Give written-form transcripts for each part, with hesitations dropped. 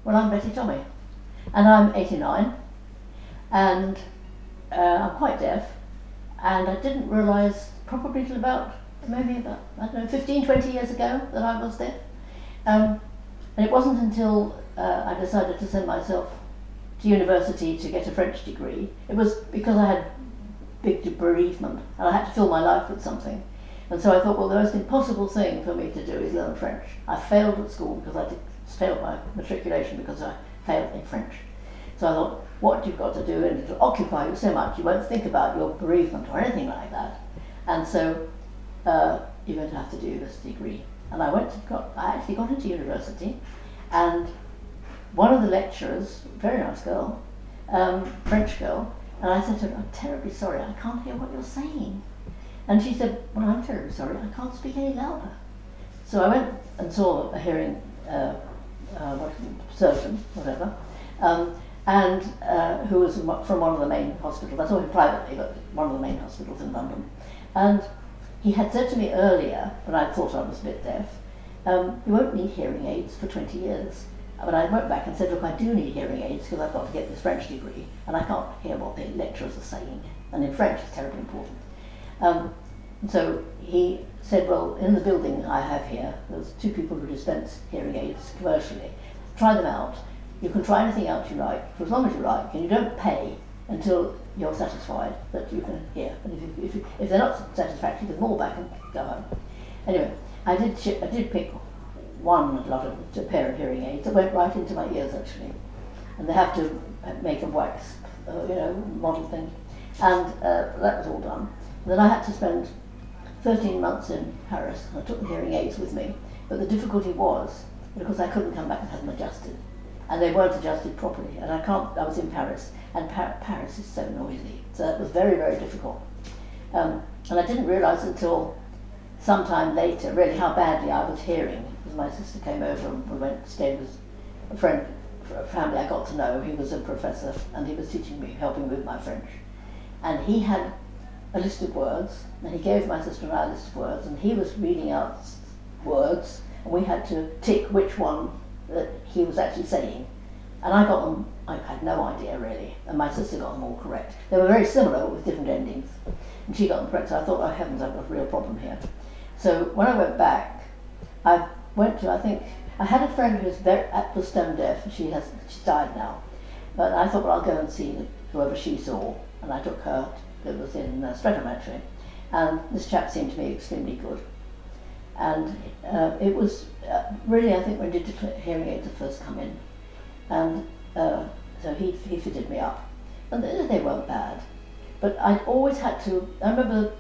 Well, I'm Betty Tommey, and I'm 89, and I'm quite deaf, and I didn't realise probably till maybe about, I don't know, 15, 20 years ago that I was deaf. And it wasn't until I decided to send myself to university to get a French degree. It was because I had big bereavement and I had to fill my life with something. And so I thought, well, the most impossible thing for me to do is learn French. I failed at school because I failed my matriculation because I failed in French. So I thought, what you've got to do, and it'll occupy you so much, you won't think about your bereavement or anything like that. And so you're going to have to do this degree. And I actually got into university, and one of the lecturers, very nice girl, French girl, and I said to her, I'm terribly sorry, I can't hear what you're saying. And she said, well, I'm terribly sorry, I can't speak any louder. So I went and saw a hearing surgeon, whatever, and who was from one of the main hospitals. I saw him privately, but one of the main hospitals in London. And he had said to me earlier, when I thought I was a bit deaf, you won't need hearing aids for 20 years. But I went back and said, look, I do need hearing aids because I've got to get this French degree, and I can't hear what the lecturers are saying. And in French, it's terribly important. So he said, well, in the building I have here, there's 2 people who dispense hearing aids commercially. Try them out. You can try anything else you like, for as long as you like, and you don't pay until you're satisfied that you can hear. And if they're not satisfactory, you can haul back and go home. Anyway, I did pick a pair of hearing aids that went right into my ears, actually. And they have to make a wax, model thing. And that was all done. And then I had to spend 13 months in Paris. I took the hearing aids with me, but the difficulty was because I couldn't come back and have them adjusted, and they weren't adjusted properly. And I was in Paris, and Paris is so noisy, so that was very, very difficult. And I didn't realise until sometime later, really, how badly I was hearing. Because my sister came over and we went to stay with a friend, a family I got to know. He was a professor, and he was teaching me, helping me with my French. And he had a list of words, and he gave my sister and I a list of words, and he was reading out words, and we had to tick which one that he was actually saying. And I got them, I had no idea really, and my sister got them all correct. They were very similar with different endings, and she got them correct, so I thought, oh heavens, I've got a real problem here. So when I went back, I had a friend who was stone deaf, and she's died now, but I thought, well, I'll go and see whoever she saw, and I took her. It was in Streatham actually, and this chap seemed to me extremely good. And it was really, I think, when digital hearing aids had first come in, and so he fitted me up, and they weren't bad. But I always had to. I remember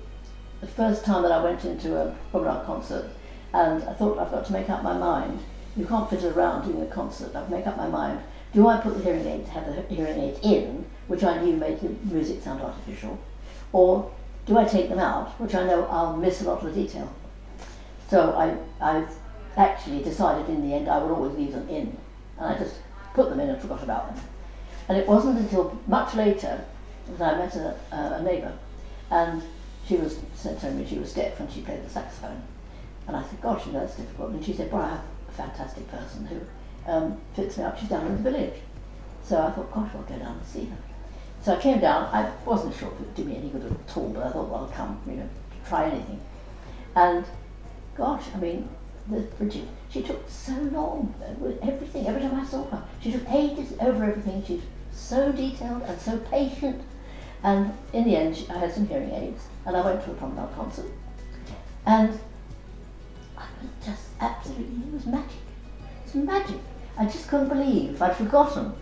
the first time that I went into a promenade concert, and I thought, I've got to make up my mind. You can't fit around doing a concert. I've make up my mind. Do I put the hearing aid, have the hearing aid in, which I knew made the music sound artificial? Or do I take them out, which I know I'll miss a lot of the detail? So I've actually decided in the end I would always leave them in, and I just put them in and forgot about them. And it wasn't until much later that I met a neighbour, and she said to me she was deaf and she played the saxophone. And I said, gosh, that's difficult. And she said, well, I have a fantastic person who fits me up. She's down in the village. So I thought, gosh, I'll go down and see her. So I came down. I wasn't sure if it would do me any good at all, but I thought, well, I'll come, try anything. And gosh, I mean, Bridget, she took so long with everything. Every time I saw her, she took ages over everything. She's so detailed and so patient. And in the end, I had some hearing aids, and I went to a promenade concert. And I was just absolutely, it was magic. It's magic. I just couldn't believe I'd forgotten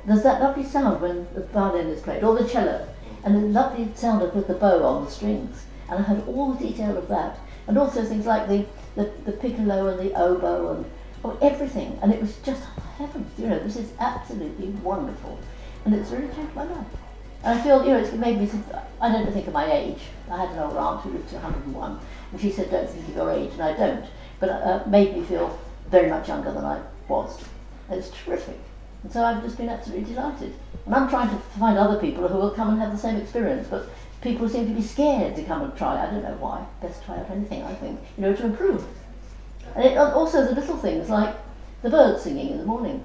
there's that lovely sound when the violin is played, or the cello, and the lovely sound with the bow on the strings. And I heard all the detail of that, and also things like the piccolo and the oboe and everything. And it was just, heavens, this is absolutely wonderful. And it's really changed my life. And I feel, it's made me think, I don't think of my age. I had an old aunt who lived to 101, and she said, don't think of your age, and I don't. But it made me feel very much younger than I was. It's terrific. And so I've just been absolutely delighted. And I'm trying to find other people who will come and have the same experience, but people seem to be scared to come and try. I don't know why. Best try out anything, I think, to improve. And also the little things like the birds singing in the morning.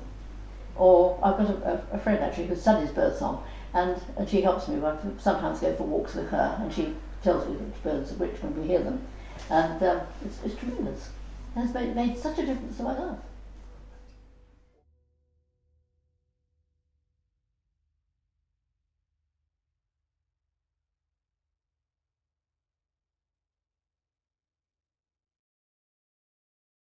Or I've got a friend actually who studies birdsong, and she helps me. I sometimes go for walks with her, and she tells me which birds are which when we hear them. And it's tremendous. And it's made such a difference to my life.